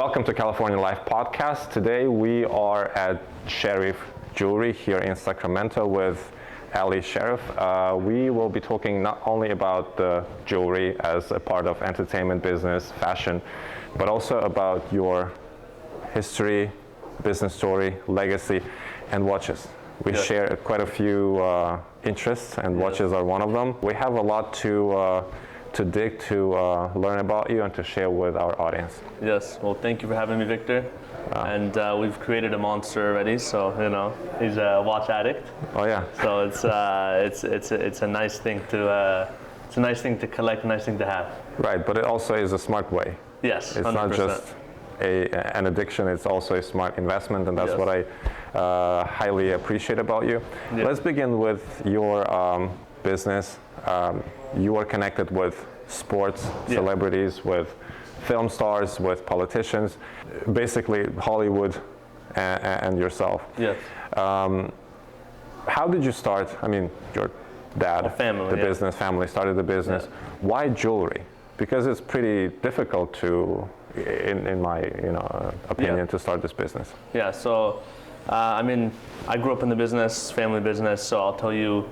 Welcome to California Life Podcast. Today we are at Sharif Jewelry here in Sacramento with Ali Sharif. We will be talking not only about the jewelry as a part of entertainment, business, fashion, but also about your history, business story, legacy, and watches. We share quite a few interests, and watches are one of them. We have a lot to dig, to learn about you and to share with our audience. Yes, well, thank you for having me, Victor. And we've created a monster already, so he's a watch addict. Oh yeah. So it's a nice thing to collect, a nice thing to have. Right, but it also is a smart way. Yes, it's 100%. Not just an addiction; it's also a smart investment, and that's what I highly appreciate about you. Yeah. Let's begin with your business. You are connected with sports, celebrities, with film stars, with politicians, basically Hollywood and yourself. Yes. How did you start? I mean, your dad, business family started the business. Yeah. Why jewelry? Because it's pretty difficult to, in my opinion, to start this business. Yeah. So, I grew up in the business, family business. So I'll tell you.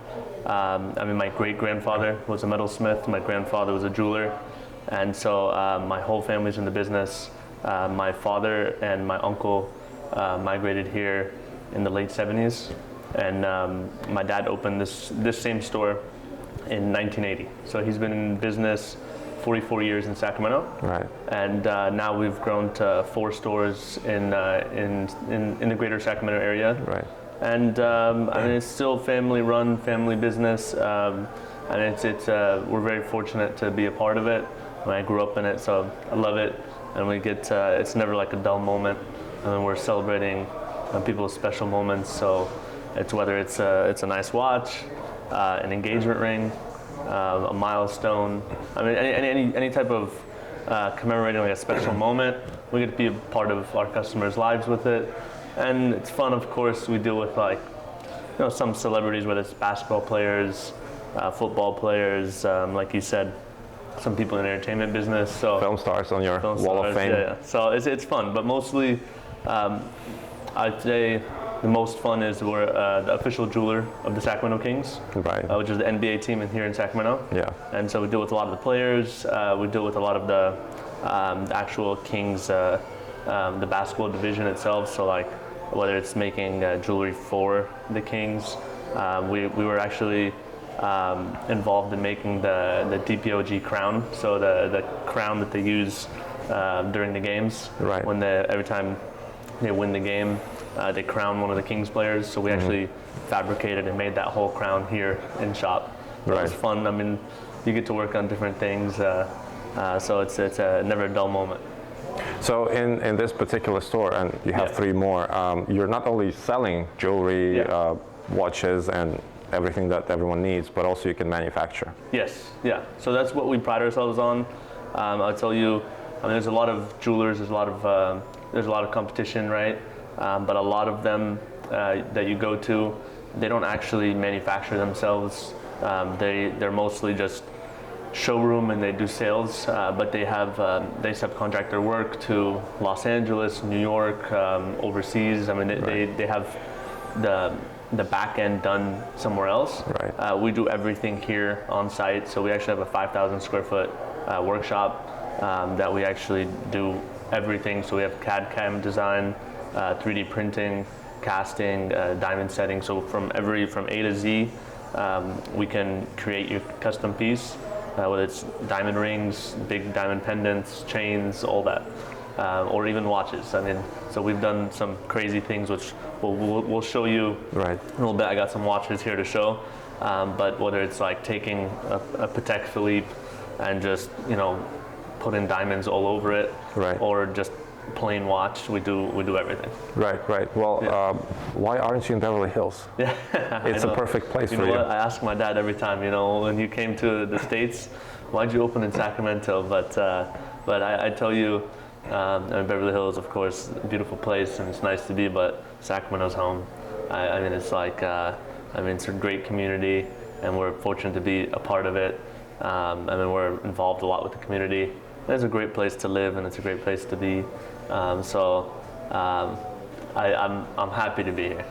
My great-grandfather was a metalsmith, my grandfather was a jeweler, and so my whole family's in the business. My father and my uncle migrated here in the late 70s, and my dad opened this same store in 1980. So he's been in business 44 years in Sacramento, right? And now we've grown to 4 stores in the greater Sacramento area, right? And it's still family-run, family business, and we're very fortunate to be a part of it. I grew up in it, so I love it. And we get it's never like a dull moment, and we're celebrating people's special moments. So it's whether it's a nice watch, an engagement ring, a milestone. Any type of commemorating like a special moment. We get to be a part of our customers' lives with it. And it's fun, of course. We deal with some celebrities, whether it's basketball players, football players, like you said, some people in the entertainment business. So film stars on your wall of fame. Yeah. So it's fun, but mostly, I'd say the most fun is we're the official jeweler of the Sacramento Kings, right? Which is the NBA team in here in Sacramento. Yeah. And so we deal with a lot of the players. We deal with a lot of the actual Kings, the basketball division itself. So whether it's making jewelry for the Kings. We were actually involved in making the DPOG crown, so the crown that they use during the games. Right. Every time they win the game, they crown one of the Kings players. So we actually fabricated and made that whole crown here in shop. It was fun. You get to work on different things, so it's never a dull moment. So in this particular store, and you have 3 more, you're not only selling jewelry, watches, and everything that everyone needs, but also you can manufacture. Yes, yeah. So that's what we pride ourselves on. I'll tell you, there's a lot of jewelers, there's a lot of competition, right? But a lot of them that you go to, they don't actually manufacture themselves. They're mostly just showroom, and they do sales, but they subcontract their work to Los Angeles, New York, overseas. They have the back end done somewhere else. Right. We do everything here on site, so we actually have a 5,000 square foot workshop that we actually do everything. So we have CAD/CAM design, 3D printing, casting, diamond setting. So from A to Z, we can create your custom piece. Whether it's diamond rings, big diamond pendants, chains, all that, or even watches. So we've done some crazy things, which we'll show you in a little bit. I got some watches here to show, but whether it's like taking a Patek Philippe and just putting diamonds all over it, or just plain watch, we do everything. Right. Well, why aren't you in Beverly Hills? Yeah, it's a perfect place for you. What? I ask my dad every time, when you came to the States, why'd you open in Sacramento? But I tell you, Beverly Hills, of course, a beautiful place, and it's nice to be, but Sacramento's home. It's it's a great community, and we're fortunate to be a part of it. We're involved a lot with the community. it's a great place to live and it's a great place to be. I'm happy to be here.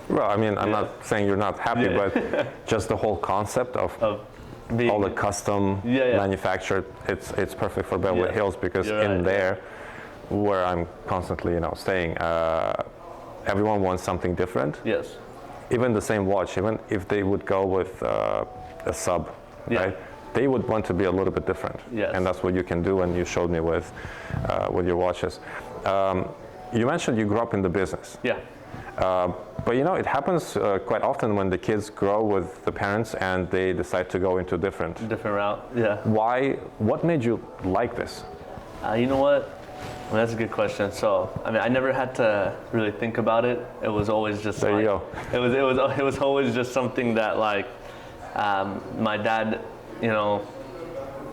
Well, I mean, I'm not saying you're not happy, but just the whole concept of being all the custom manufactured, it's perfect for Beverly Hills, because there, where I'm constantly, staying, everyone wants something different. Yes. Even the same watch, even if they would go with a sub, right? They would want to be a little bit different. Yes. And that's what you can do, and you showed me with your watches. You mentioned you grew up in the business. Yeah. But it happens quite often when the kids grow with the parents and they decide to go into different route. Yeah. Why? What made you like this? You know what? Well, that's a good question. So, I mean, I never had to really think about it. It was always just there you go. It was always just something that, like, my dad,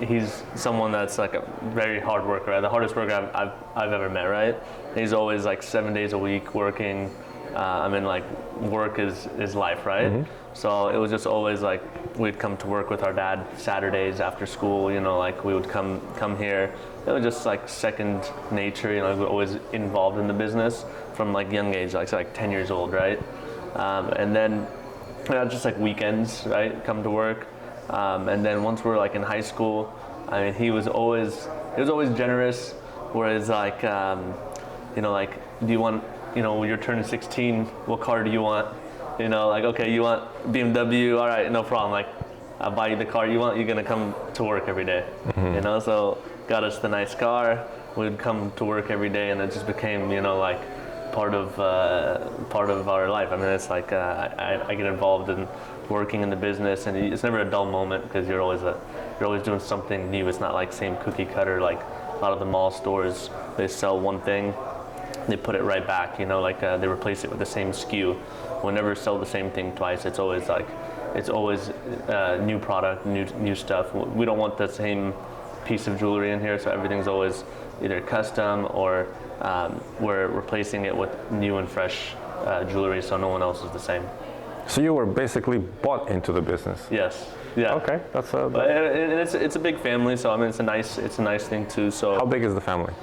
he's someone that's like a very hard worker, right? The hardest worker I've ever met, right? He's always like 7 days a week working. Like, work is life, right? Mm-hmm. So it was just always like we'd come to work with our dad Saturdays after school. Like we would come here. It was just like second nature. We were always involved in the business from like young age, like 10 years old, right? And then just like weekends, right? Come to work. And then once we were like in high school, I mean, he was always generous. Whereas like, like, do you want, when you're turning 16, what car do you want? Like, okay, you want BMW, all right, no problem. Like, I'll buy you the car you want. You're gonna come to work every day. Mm-hmm. So got us the nice car. We'd come to work every day, and it just became, like, part of our life. I mean, it's like I get involved in working in the business, and it's never a dull moment because you're always doing something new. It's not like same cookie cutter. Like a lot of the mall stores, they sell one thing, they put it right back. Like they replace it with the same SKU. We'll never sell the same thing twice. It's always new product, new stuff. We don't want the same piece of jewelry in here, so everything's always either custom or we're replacing it with new and fresh jewelry, so no one else is the same. So you were basically bought into the business. Yes. Yeah. Okay, that's it's a big family, so I mean it's a nice thing too. So how big is the family?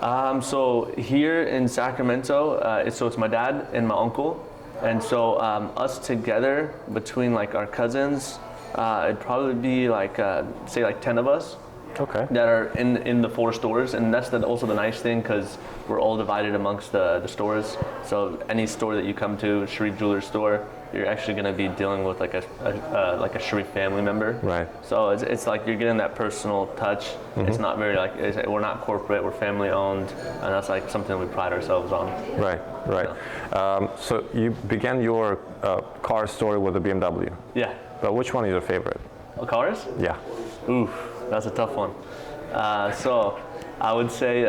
So here in Sacramento, it's my dad and my uncle, and so us together between like our cousins, it'd probably be like say like 10 of us. Okay. That are in the 4 stores, and that's also the nice thing because we're all divided amongst the stores. So any store that you come to, Sharif Jewelers store, you're actually going to be dealing with like a Sharif family member. Right. So it's like you're getting that personal touch. Mm-hmm. It's not very we're not corporate, we're family owned, and that's like something we pride ourselves on. Right. Yeah. So you began your car story with a BMW. Yeah. But which one is your favorite? Cars? Yeah. Oof. That's a tough one. So I would say,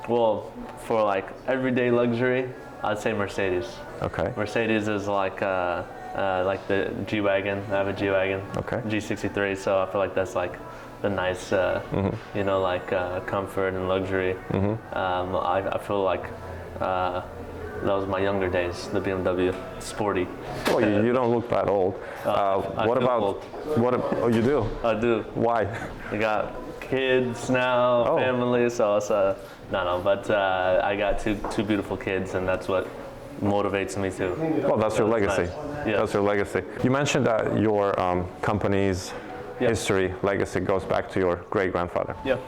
for like everyday luxury, I'd say Mercedes. Okay. Mercedes is like the G-Wagon. I have a G-Wagon. Okay. G63, so I feel like that's like the nice, comfort and luxury. Mm-hmm. I feel like that was my younger days, the BMW, sporty. Oh, you don't look that old. What about old. Oh, you do? I do. Why? I got kids now, family, so it's no. But I got two beautiful kids, and that's what motivates me too. Well, that's your legacy. Nice. Yeah. That's your legacy. You mentioned that your company's history, legacy goes back to your great-grandfather. Yeah.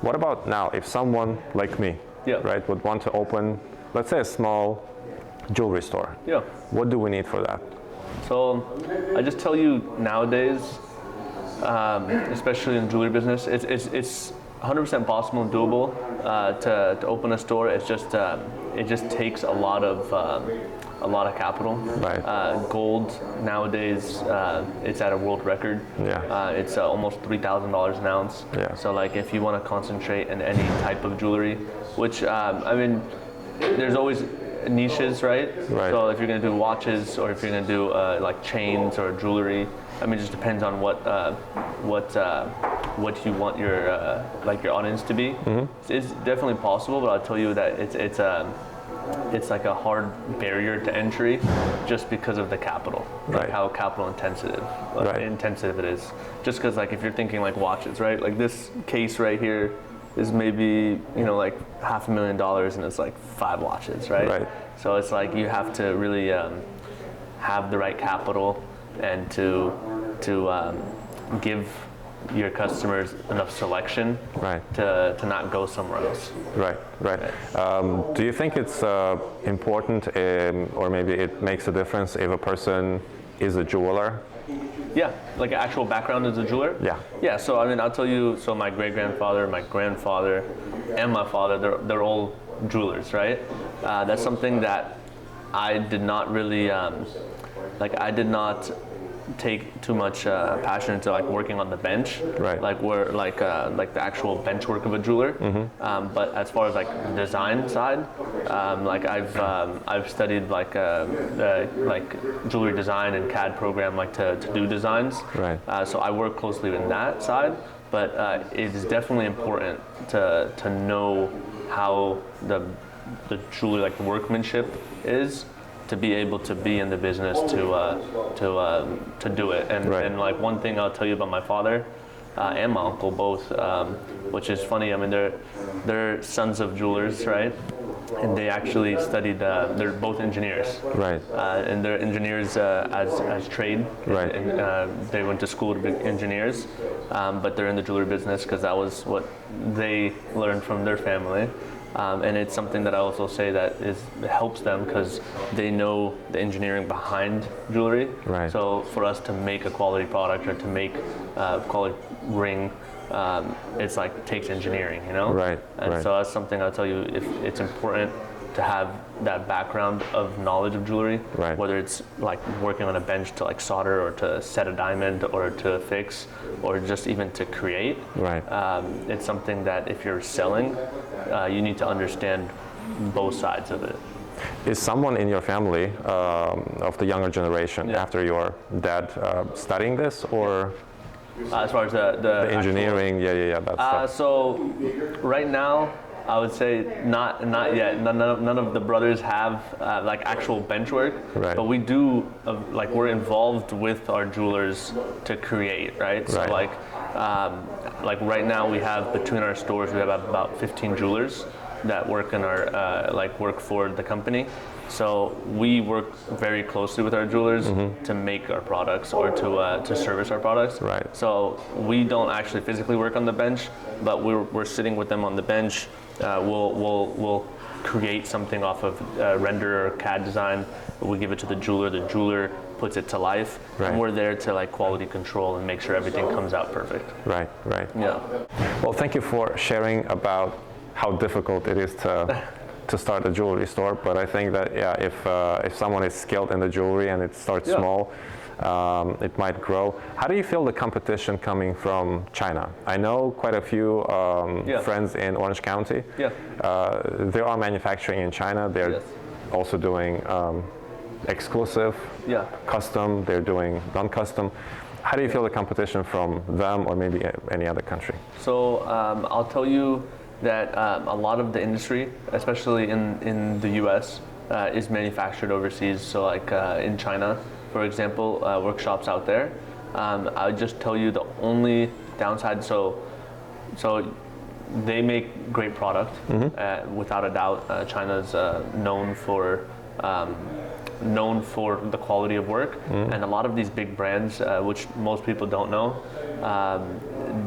What about now, if someone like me, right, would want to open, let's say, a small jewelry store? Yeah. What do we need for that? So I just tell you nowadays, especially in the jewelry business, it's 100% possible and doable to open a store. It's just it just takes a lot of capital. Right. Gold nowadays, it's at a world record. Yeah. It's almost $3,000 an ounce. Yeah. So like if you want to concentrate in any type of jewelry, which there's always niches, right? So if you're going to do watches or if you're going to do like chains or jewelry, I mean, it just depends on what you want your audience to be. Mm-hmm. It's definitely possible, but I'll tell you that it's like a hard barrier to entry just because of the capital, like how capital intensive it is. Just because like if you're thinking like watches, right? Like this case right here is maybe, you know, like $500,000 and it's like 5 watches, right? Right. So it's like you have to really have the right capital and to give your customers enough selection Right. to not go somewhere else. Right, right. Do you think it's important, or maybe it makes a difference if a person is a jeweler? Yeah, like an actual background as a jeweler? Yeah. Yeah, so I mean, I'll tell you, so my great-grandfather, my grandfather, and my father, they're all jewelers, right? That's something that I did not really, I did not take too much passion into like working on the bench, Right. like where like the actual bench work of a jeweler. But as far as like the design side, like I've studied like jewelry design and CAD program like to do designs. Right. So I work closely in that side, but it is definitely important to know how the jewelry like workmanship is, to be able to be in the business to do it. And Right. and like one thing I'll tell you about my father and my uncle both, which is funny. I mean, they're sons of jewelers, right? And they actually studied. They're both engineers. Right. And they're engineers as trade. Right. And they went to school to be engineers, but they're in the jewelry business because that was what they learned from their family. And it's something that I also say that helps them because they know the engineering behind jewelry. Right. So for us to make a quality product or to make a quality ring, it's like takes engineering, you know? Right, And right. so that's something I'll tell you, if it's important to have that background of knowledge of jewelry, Right. whether it's like working on a bench to like solder or to set a diamond or to fix or just even to create. Right. It's something that if you're selling, you need to understand both sides of it. Is someone in your family of the younger generation Yeah. after your dad studying this, or As far as the engineering? Yeah, that stuff. So right now, I would say not yet. None of the brothers have like actual bench work, Right. but we do like we're involved with our jewelers to create, right? So Right. like right now we have between our stores we have about 15 jewelers that work in our work for the company. So we work very closely with our jewelers to make our products or to service our products. Right. So we don't actually physically work on the bench, but we're sitting with them on the bench. We'll create something off of render or CAD design. We give it to the jeweler. The jeweler puts it to life, Right. and we're there to like quality control and make sure everything comes out perfect. Right, right. Yeah. Well, thank you for sharing about how difficult it is to start a jewelry store. But I think that if someone is skilled in the jewelry and it starts small, it might grow. How do you feel the competition coming from China? I know quite a few friends in Orange County. Yeah. They are manufacturing in China. They're Yes. also doing exclusive, Yeah. custom. They're doing non-custom. How do you feel the competition from them, or maybe any other country? So I'll tell you that a lot of the industry, especially in the U.S., is manufactured overseas. So like in China, for example, workshops out there. I would just tell you the only downside. So they make great product, without a doubt. China's known for the quality of work, and a lot of these big brands, which most people don't know,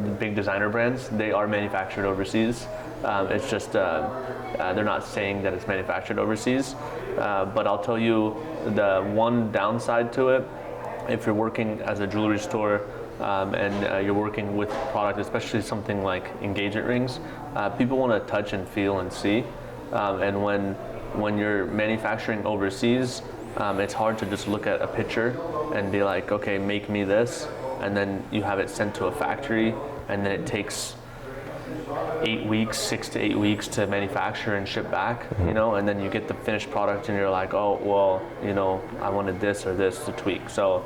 the big designer brands, they are manufactured overseas. It's just they're not saying that it's manufactured overseas, but I'll tell you the one downside to it. If you're working as a jewelry store and you're working with product, especially something like engagement rings, people want to touch and feel and see, and when you're manufacturing overseas, it's hard to just look at a picture and be like, okay, make me this, and then you have it sent to a factory, and then it takes 6 to 8 weeks to manufacture and ship back, you know, and then you get the finished product and you're like, oh, well, you know, I wanted this or this to tweak. So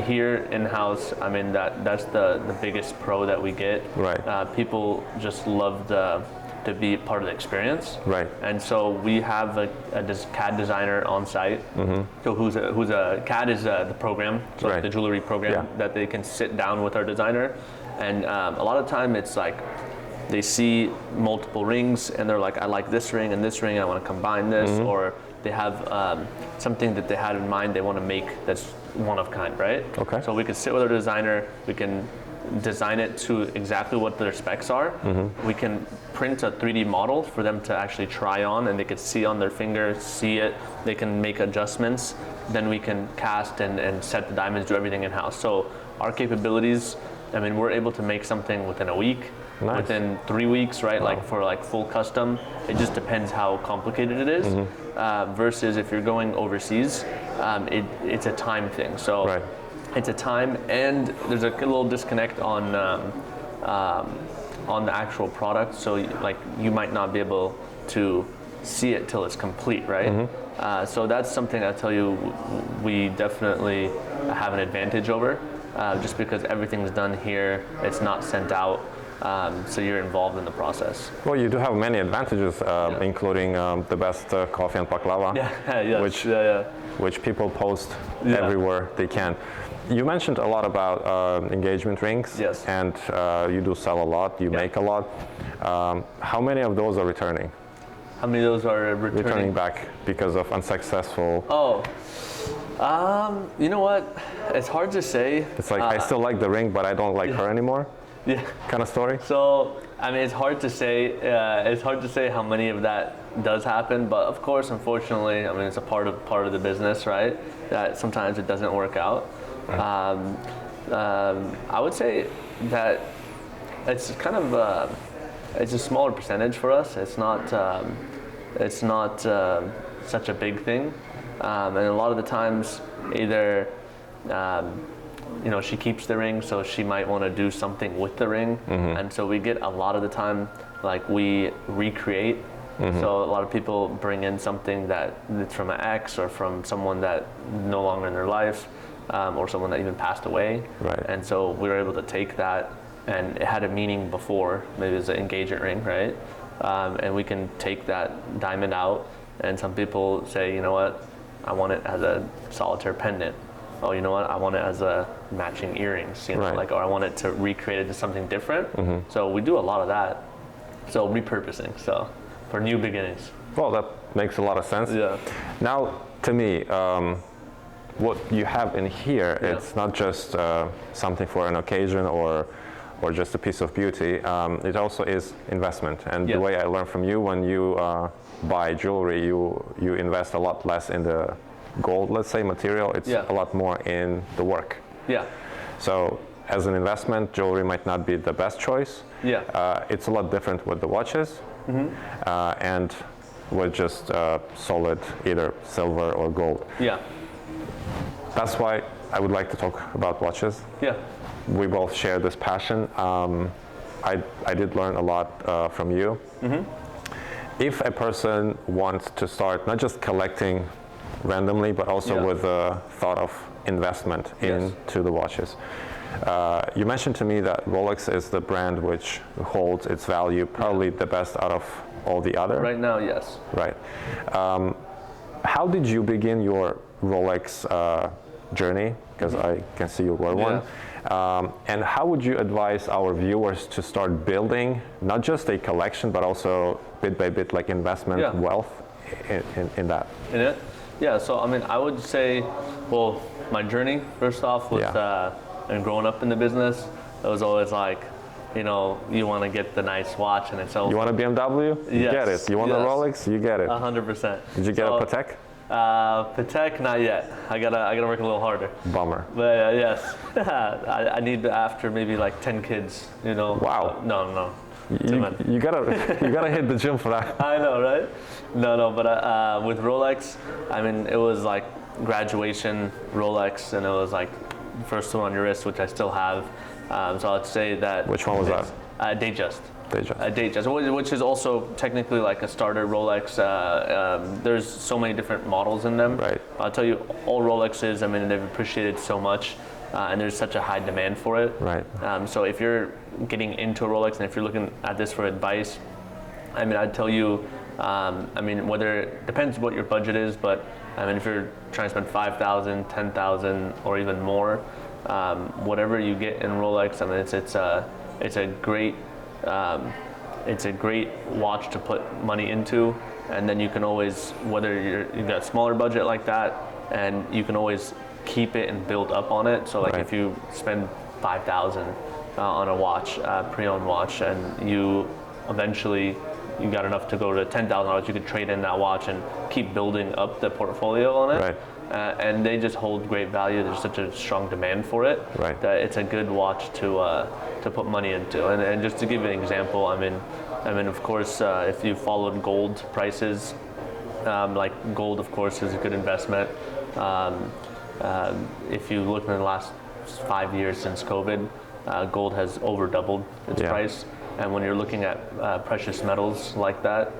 here in-house, I mean, that's the biggest pro that we get. Right. People just love to be part of the experience. Right. And so we have a CAD designer on site. So who's a CAD is the program, so like Right. the jewelry program that they can sit down with our designer. And a lot of time it's like they see multiple rings and they're like, I like this ring and this ring, I want to combine this, or they have something that they had in mind they want to make that's one of kind, right? Okay. So we can sit with our designer, we can design it to exactly what their specs are. We can print a 3D model for them to actually try on, and they could see on their finger, see it, they can make adjustments, then we can cast and set the diamonds, do everything in-house. So our capabilities, I mean, we're able to make something within a week, within 3 weeks, right? Wow. Like for like full custom, it just depends how complicated it is. Versus if you're going overseas, it's a time thing. So right. It's a time, and there's a little disconnect on the actual product. So like you might not be able to see it till it's complete, right? So that's something I tell you we definitely have an advantage over, just because everything's done here. It's not sent out. So you're involved in the process. Well, you do have many advantages, including the best coffee and baklava, which people post everywhere they can. You mentioned a lot about engagement rings, and you do sell a lot, you make a lot. How many of those are returning? How many of those are returning back because of unsuccessful? You know what? It's hard to say. It's like I still like the ring, but I don't like her anymore. Kind of story. So I mean, it's hard to say. It's hard to say how many of that does happen, but of course, unfortunately, I mean, it's a part of the business, right? That sometimes it doesn't work out. I would say that it's kind of it's a smaller percentage for us. It's not such a big thing, and a lot of the times either she keeps the ring, so she might want to do something with the ring, and so we get a lot of the time like we recreate. So a lot of people bring in something that's from an ex or from someone that no longer in their life, or someone that even passed away. Right. And so we were able to take that, and it had a meaning before, maybe it's an engagement ring, right? And we can take that diamond out, and some people say, you know what, I want it as a solitaire pendant. Oh, you know what, I want it as a matching earrings, like, or I want it to recreate it to something different. So we do a lot of that. So repurposing, so for new beginnings. Well, that makes a lot of sense. Yeah. Now, to me, what you have in here, it's not just something for an occasion or just a piece of beauty. It also is investment. And the way I learned from you, when you buy jewelry, you invest a lot less in the gold, let's say, material. It's a lot more in the work. Yeah. So as an investment, jewelry might not be the best choice. Yeah. It's a lot different with the watches, and with just solid either silver or gold. Yeah. That's why I would like to talk about watches. Yeah. We both share this passion. I did learn a lot from you. If a person wants to start not just collecting randomly, but also with a thought of investment into the watches. You mentioned to me that Rolex is the brand which holds its value probably the best out of all the other. Right now, yes. Right. How did you begin your Rolex journey? Because I can see you wear one. And how would you advise our viewers to start building not just a collection, but also bit by bit, like investment wealth in that? In it? Yeah, so I mean, I would say, well, my journey, first off, was and growing up in the business, it was always like, you want to get the nice watch, and it's always... You want a BMW? You get it. You want a Rolex? You get it. 100%. Did you get a Patek? Patek, not yet. I gotta work a little harder. Bummer. But yes, I need after maybe like 10 kids, Wow. No. You gotta hit the gym for that. I know, right? No, but with Rolex, I mean, it was like graduation Rolex, and it was like first one on your wrist, which I still have. So I'd say that. Which one was that? Datejust. Datejust, which is also technically like a starter Rolex. There's so many different models in them. Right. I'll tell you, all Rolexes, I mean, they've appreciated so much, and there's such a high demand for it. Right. So if you're getting into a Rolex, and if you're looking at this for advice, I mean, I'd tell you, whether it depends what your budget is, but I mean, if you're trying to spend $5,000, $10,000, or even more, whatever you get in Rolex, I mean, it's a great it's a great watch to put money into, and then you can always, whether you've got a smaller budget like that, and you can always keep it and build up on it. So like if you spend 5,000 on a watch, pre-owned watch, and you eventually you got enough to go to $10,000, you could trade in that watch and keep building up the portfolio on it. And they just hold great value. There's such a strong demand for it that it's a good watch to put money into. And just to give you an example, I mean, of course, if you followed gold prices, like gold, of course, is a good investment. If you look in the last 5 years since COVID, gold has over doubled its price. And when you're looking at precious metals like that,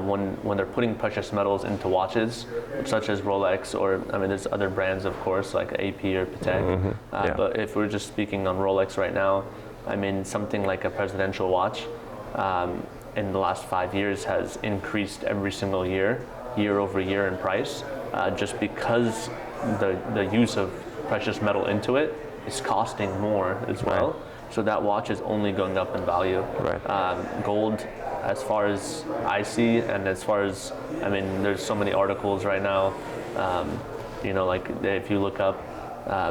when they're putting precious metals into watches, such as Rolex, or I mean, there's other brands, of course, like AP or Patek. But if we're just speaking on Rolex right now, I mean, something like a presidential watch in the last 5 years has increased every single year over year in price, just because the use of precious metal into it is costing more as well. So that watch is only going up in value. Gold, as far as I see, and as far as, I mean, there's so many articles right now, you know, like if you look up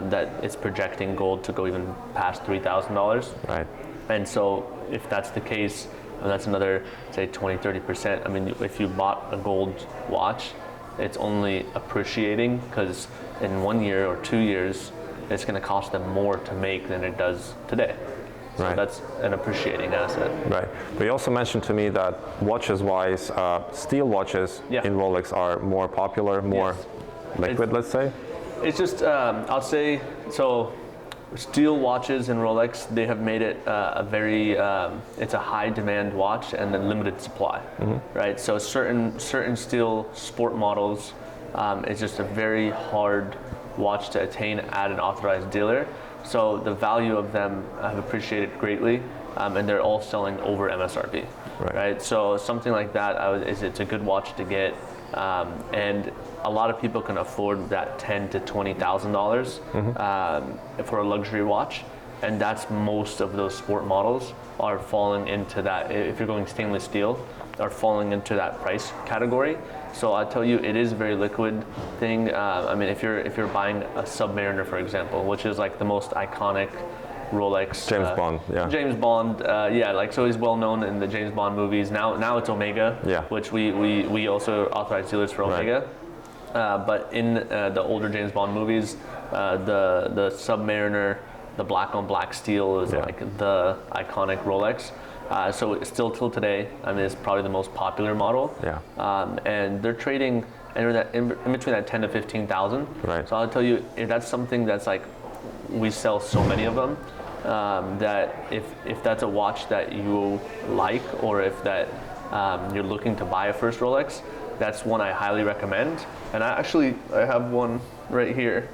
that it's projecting gold to go even past $3,000. And so if that's the case, and that's another, say, 20-30%. I mean, if you bought a gold watch, it's only appreciating, because in 1 year or 2 years, it's going to cost them more to make than it does today. So that's an appreciating asset. But you also mentioned to me that watches-wise, steel watches in Rolex are more popular, more liquid, let's say? It's just, I'll say, so steel watches in Rolex, they have made it a very, it's a high demand watch and a limited supply, right? So certain steel sport models, it's just a very hard watch to attain at an authorized dealer. So the value of them have appreciated greatly, and they're all selling over MSRP, right? So something like that, it's a good watch to get, and a lot of people can afford that $10,000 to $20,000 for a luxury watch, and that's most of those sport models are falling into that. If you're going stainless steel, are falling into that price category. So I tell you, it is a very liquid thing. I mean, if you're buying a Submariner, for example, which is like the most iconic Rolex. James Bond, James Bond, like, so he's well known in the James Bond movies. Now it's Omega, which we also authorize dealers for Omega. But in the older James Bond movies, the Submariner, the black on black steel is like the iconic Rolex. So it's still till today, I mean, it's probably the most popular model. And they're trading in between that 10 to 15,000. So I'll tell you, if that's something that's like, we sell so many of them, that if that's a watch that you like, or if that you're looking to buy a first Rolex, that's one I highly recommend. And I have one right here.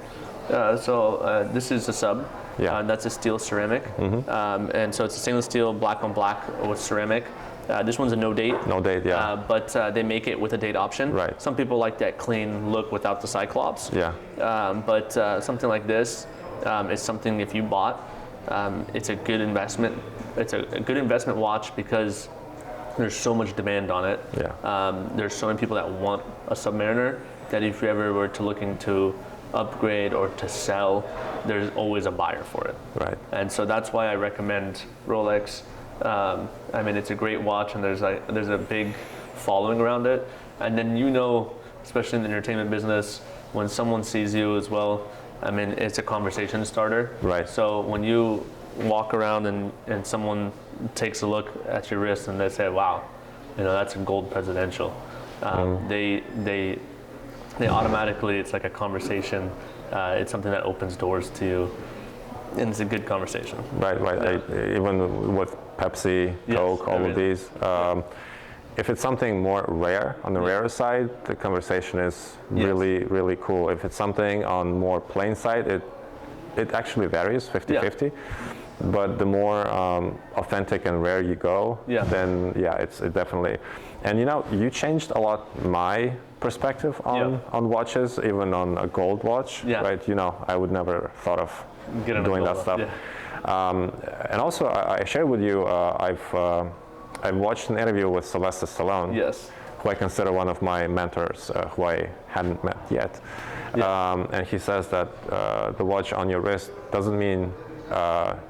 So this is a sub. That's a steel ceramic, and so it's a stainless steel black on black with ceramic. This one's a no date. No date, but they make it with a date option. Some people like that clean look without the Cyclops. But something like this is something, if you bought, it's a good investment. It's a good investment watch because there's so much demand on it. There's so many people that want a Submariner that if you ever were to looking to upgrade or to sell, there's always a buyer for it. And so that's why I recommend Rolex. I mean, it's a great watch, and there's a big following around it. And then, you know, especially in the entertainment business, when someone sees you as well, I mean, it's a conversation starter. So when you walk around and someone takes a look at your wrist and they say, wow, you know, that's a gold presidential, they automatically, it's like a conversation. It's something that opens doors to you, and it's a good conversation. Even with Pepsi, Coke, all of these. If it's something more rare, on the rarer side, the conversation is really, really cool. If it's something on more plain side, it actually varies 50-50. But the more authentic and rare you go, then it definitely. And you know, you changed a lot my perspective on watches, even on a gold watch, right? You know, I would never thought of doing that stuff. And also, I shared with you, I watched an interview with Sylvester Stallone, Yes. who I consider one of my mentors, who I hadn't met yet. And he says that the watch on your wrist doesn't mean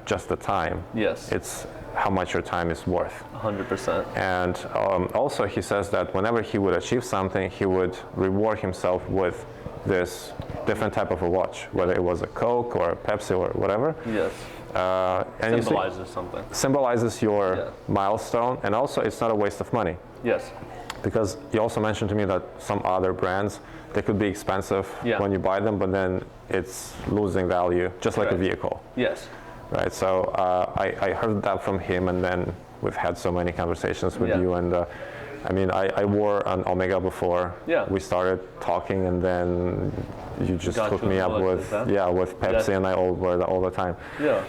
just the time. Yes. It's how much your time is worth. 100%. And also he says that whenever he would achieve something, he would reward himself with this different type of a watch, whether it was a Coke or a Pepsi or whatever. Yes. And Symbolizes something. Symbolizes your milestone, and also it's not a waste of money. Yes. Because you also mentioned to me that some other brands, they could be expensive when you buy them, but then it's losing value, just like a vehicle. Yes. Right, so I heard that from him, and then we've had so many conversations with you, and I mean, I wore an Omega before we started talking, and then you just hooked me up with with Pepsi, and I wear that all the time. Yeah.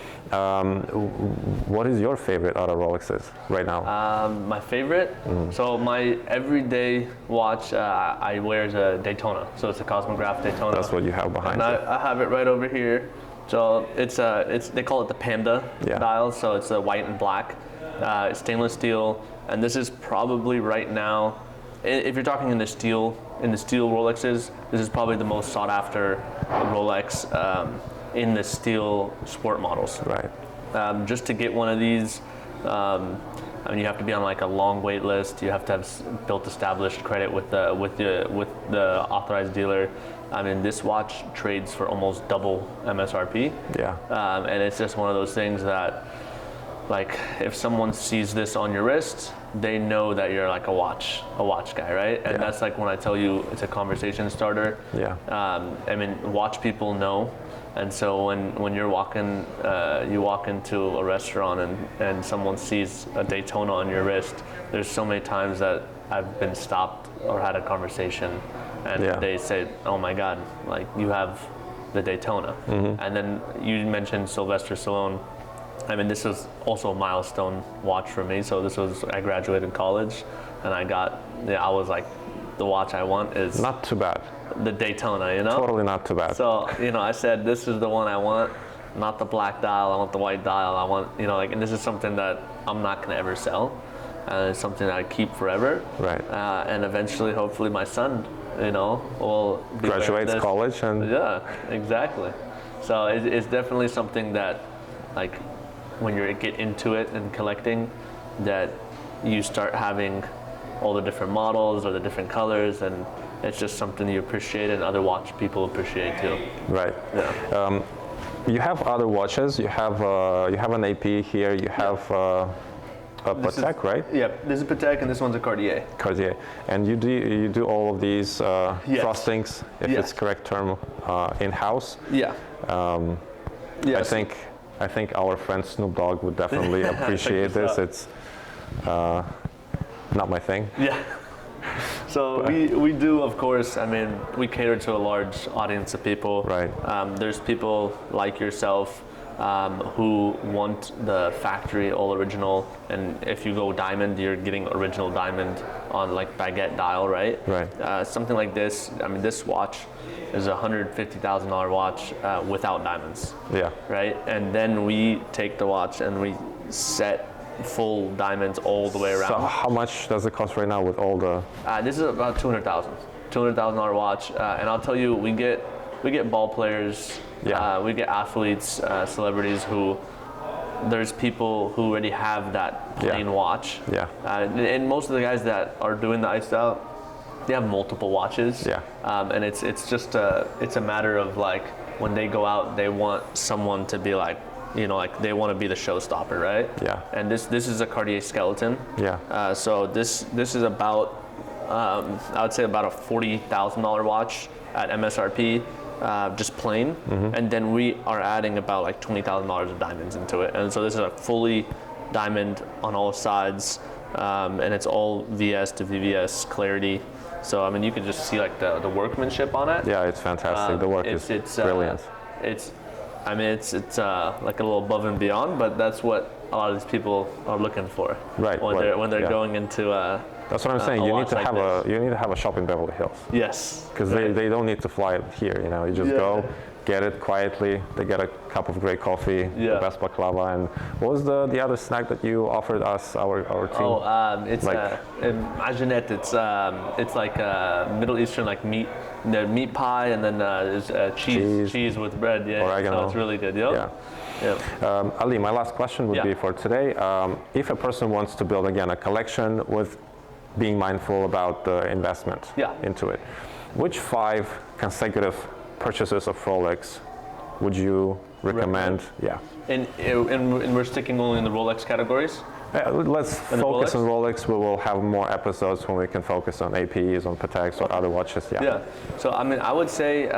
What is your favorite out of Rolexes right now? My favorite? So my everyday watch I wear is a Daytona. So it's a Cosmograph Daytona. That's what you have behind and you. I have it right over here. So it's they call it the Panda dial. So it's a white and black. It's stainless steel, and this is probably right now, if you're talking in the steel Rolexes, this is probably the most sought after Rolex in the steel sport models. Right. Just to get one of these, I mean, you have to be on like a long wait list. You have to have built established credit with the authorized dealer. I mean, this watch trades for almost double MSRP. Yeah. And it's just one of those things that, like, if someone sees this on your wrist, they know that you're like a watch guy, right? And that's like when I tell you it's a conversation starter. Yeah. I mean, watch people know. And so when you're walking, you walk into a restaurant and someone sees a Daytona on your wrist, there's so many times that I've been stopped or had a conversation, and they say, "Oh my God, like you have the Daytona." And then you mentioned Sylvester Stallone. I mean, this was also a milestone watch for me. So this was, I graduated college, and I was like, the watch I want is not too bad. The Daytona, you know? Totally not too bad. So, you know, I said, this is the one I want, not the black dial, I want the white dial, I want, you know, like, and this is something that I'm not gonna ever sell. It's something that I keep forever. Right. And eventually, hopefully my son, you know, will graduates college and... Yeah, exactly. So it's definitely something that, like, when you get into it and collecting, that you start having all the different models or the different colors, and it's just something you appreciate and other watch people appreciate too. Right. Yeah. You have other watches. You have an AP here. You have a Patek, right? Yeah, this is Patek and this one's a Cartier. Cartier. And you do all of these frostings, if it's correct term, in-house. Yeah. Yes. I think our friend Snoop Dogg would definitely appreciate this. It's not my thing. Yeah. So we do, of course, I mean, we cater to a large audience of people. Right. There's people like yourself who want the factory all original, and if you go diamond, you're getting original diamond on like baguette dial, right? Right. Something like this, I mean, this watch is a $150,000 watch without diamonds. Yeah. Right? And then we take the watch and we set full diamonds all the way around. So how much does it cost right now with all the... This is about $200,000 watch, and I'll tell you, we get ball players, we get athletes, celebrities who, there's people who already have that plain watch. Yeah. And most of the guys that are doing the iced out, they have multiple watches. Yeah. And it's just it's a matter of like, when they go out, they want someone to be like, you know, like they want to be the showstopper, right? Yeah. And this is a Cartier skeleton. Yeah. So this is about I would say about a $40,000 watch at MSRP, just plain. And then we are adding about like $20,000 of diamonds into it. And so this is a fully diamond on all sides, and it's all VS to VVS clarity. So I mean, you can just see like the workmanship on it. Yeah, it's fantastic. The work is brilliant. I mean, it's like a little above and beyond, but that's what a lot of these people are looking for. Right. When they're going into that's what I'm saying. You need to have a shop in Beverly Hills. Yes. Because they don't need to fly here. You know, you just go, get it quietly. They get a cup of great coffee, the best baklava. And what was the other snack that you offered us, our team? Oh, it's maginette. It's like Middle Eastern like meat, the meat pie, and then there's cheese with bread. Yeah, oregano. So it's really good. Yep. Yeah. Ali, my last question would be for today. If a person wants to build again a collection with being mindful about the investment into it, which 5 consecutive purchases of Rolex would you recommend? Yeah. And we're sticking only in the Rolex categories? Let's focus on Rolex. We will have more episodes when we can focus on APEs, on Pateks, or other watches. Yeah. So I mean, I would say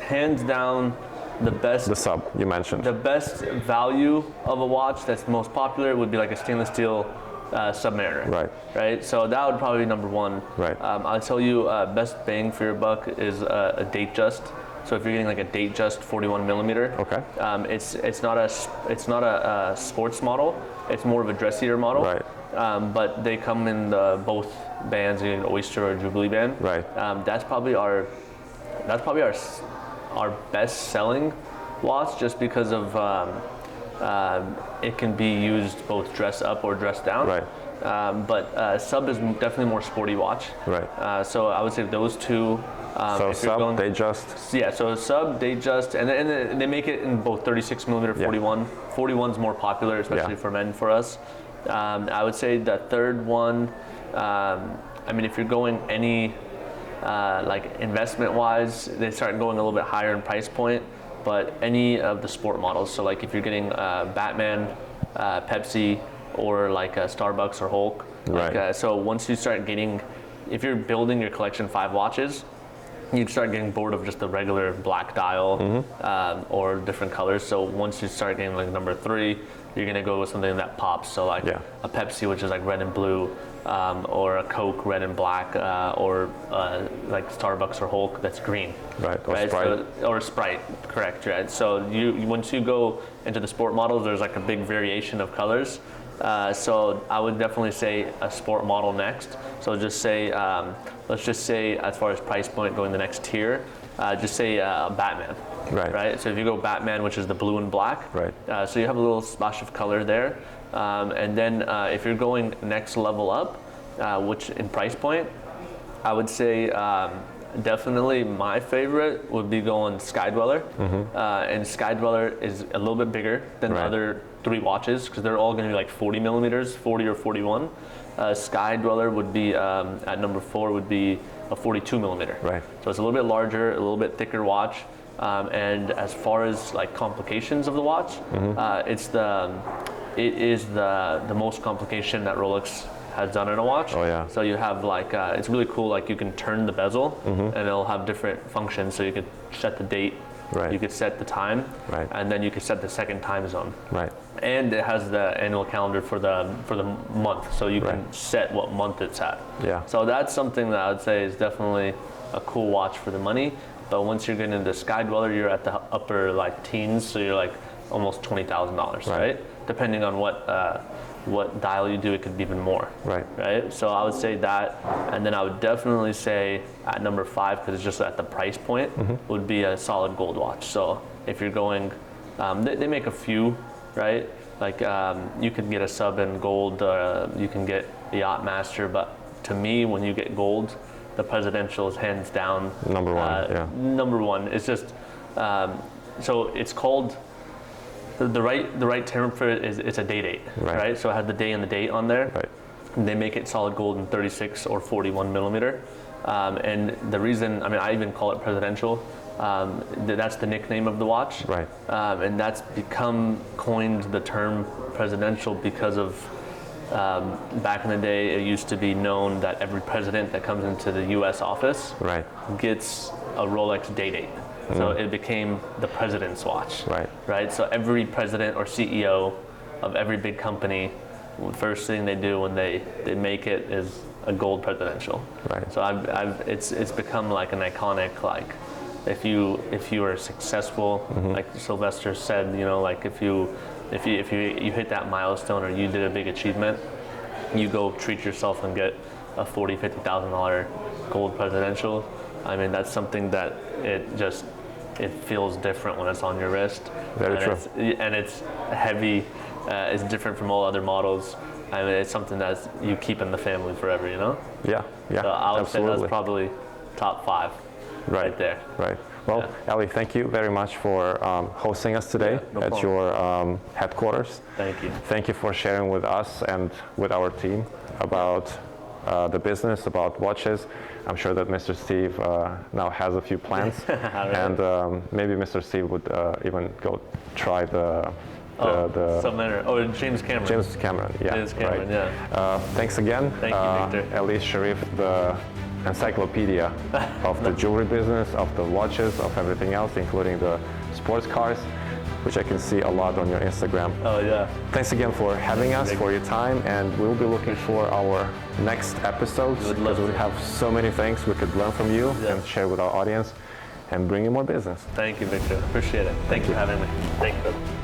hands down the best. The sub you mentioned. The best value of a watch that's most popular would be like a stainless steel Submariner. Right. So that would probably be number 1. Right. I'll tell you, best bang for your buck is a date just. So if you're getting like a date just 41 millimeter, it's not a sports model. It's more of a dressier model. Right. But they come in both bands, you know, Oyster or Jubilee band. Right. That's probably our best selling watch, just because of it can be used both dress up or dress down. Right. But sub is definitely more sporty watch. Right. So I would say those 2. So sub, they just. Yeah. So sub, they just, and they make it in both 36 millimeter, 41. 41's more popular, especially for men, for us. I would say the third one. I mean, if you're going any like investment wise, they start going a little bit higher in price point. But any of the sport models, so like if you're getting Batman, Pepsi, or like Starbucks or Hulk, so once you start getting, if you're building your collection 5 watches, you'd start getting bored of just the regular black dial or different colors. So once you start getting like number 3, you're gonna go with something that pops. So like a Pepsi, which is like red and blue, or a Coke, red and black, or like Starbucks or Hulk, that's green. Right. Or Sprite. So, or Sprite, correct. Right. So once you go into the sport models, there's like a big variation of colors. So I would definitely say a sport model next. So just say, let's just say as far as price point going the next tier, just say Batman. Right. So if you go Batman, which is the blue and black. Right. So you have a little splash of color there. And then if you're going next level up, which in price point, I would say definitely my favorite would be going Sky Dweller. And Sky Dweller is a little bit bigger than the other 3 watches, because they're all going to be like 40 millimeters, 40 or 41. Sky Dweller would be at number 4 would be a 42 millimeter. Right. So it's a little bit larger, a little bit thicker watch. And as far as like complications of the watch, it is the most complication that Rolex has done in a watch. Oh yeah. So you have like it's really cool. Like you can turn the bezel, and it'll have different functions. So you could set the date. Right. You could set the time. Right. And then you could set the second time zone. Right. And it has the annual calendar for the month, so you can set what month it's at. Yeah. So that's something that I would say is definitely a cool watch for the money. But once you're getting into Sky Dweller, you're at the upper like teens, so you're like almost $20,000, right? Depending on what dial you do, it could be even more. Right. So I would say that, and then I would definitely say at number 5, because it's just at the price point, would be a solid gold watch. So if you're going, they make a few, right? Like you can get a sub in gold, you can get a Yacht Master, but to me, when you get gold, the Presidential is hands down number 1. Number 1. It's just so it's called. The right term for it is it's a date, right? So it has the day and the date on there. Right. They make it solid gold in 36 or 41 millimeter. And the reason, I mean, I even call it Presidential. That's the nickname of the watch. Right. And that's coined the term Presidential because of back in the day, it used to be known that every president that comes into the U.S. office gets a Rolex date. So it became the president's watch, right? So every president or CEO of every big company, the first thing they do when they make it is a gold Presidential. Right. So it's become like an iconic, like if you are successful, like Sylvester said, you know, like if you hit that milestone or you did a big achievement, you go treat yourself and get a $40,000-$50,000 gold Presidential. I mean, that's something that it just it feels different when it's on your wrist. Very true. And it's heavy. It's different from all other models. I mean, it's something that you keep in the family forever, you know? Yeah, So I would absolutely. say that's probably top 5 right there. Right. Well, Ali, thank you very much for hosting us today No at problem. your headquarters. Thank you. Thank you for sharing with us and with our team about the business, about watches. I'm sure that Mr. Steve now has a few plans, and maybe Mr. Steve would even go try the James Cameron. James Cameron, yeah. James Cameron, yeah. Thanks again. Thank you, Victor. Ali Sharif, the encyclopedia of the jewelry business, of the watches, of everything else, including the sports cars, which I can see a lot on your Instagram. Oh, yeah. Thanks again for having us, for your time, and we'll be looking for our next episodes because we have so many things we could learn from you and share with our audience and bring you more business. Thank you, Victor. Appreciate it. Thank you for having me. Thank you.